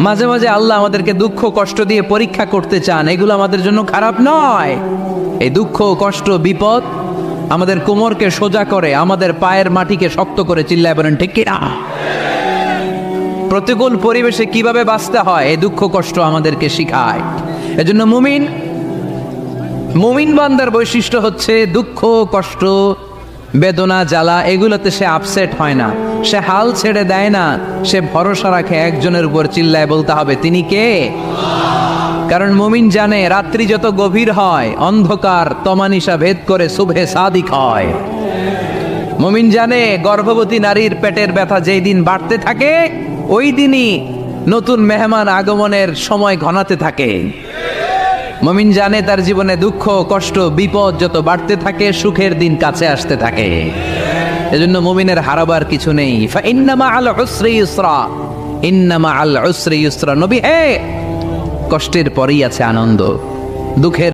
মাঝে মাঝে আল্লাহ আমাদেরকে দুঃখ কষ্ট দিয়ে পরীক্ষা করতে চান, এগুলো আমাদের জন্য খারাপ নয়। এই দুঃখ কষ্ট বিপদ আমাদের কোমরকে সোজা করে, আমাদের পায়ের মাটিকে শক্ত করে, চিল্লায় বলেন ঠিক কিনা? প্রতিকূল পরিবেশে কিভাবে বাঁচতে হয় এই দুঃখ কষ্ট আমাদেরকে শিখায়। এজন্য মুমিন বান্দার বৈশিষ্ট্য হচ্ছে দুঃখ কষ্ট বেদনা জ্বালা এগুলোতে সে আপসেট হয় না, সে হাল ছেড়ে দেয় না, সে ভরসা রাখে একজনের উপর, চিল্লায় বলতে হবে তিনি কে? কারণ মুমিন জানে রাত্রি যত গভীর হয় অন্ধকার তমানিসা ভেদ করে সুবহে সাদিক হয়। মুমিন জানে গর্ভবতী নারীর পেটের ব্যথা যেই দিন বাড়তে থাকে ওই দিনই নতুন মেহমান আগমনের সময় ঘনাতে থাকে। মুমিন জানে তার জীবনে দুঃখ কষ্ট বিপদ যত বাড়তে থাকে সুখের দিন কাছে আসতে থাকে। এজন্য মুমিনের হারাবার কিছু নেই। ফাইন্না মাআল উসরি ইউসরা, ইন্না মাআল উসরি ইউসরা। নবী হে, কষ্টের পরেই আছে আনন্দ, দুঃখের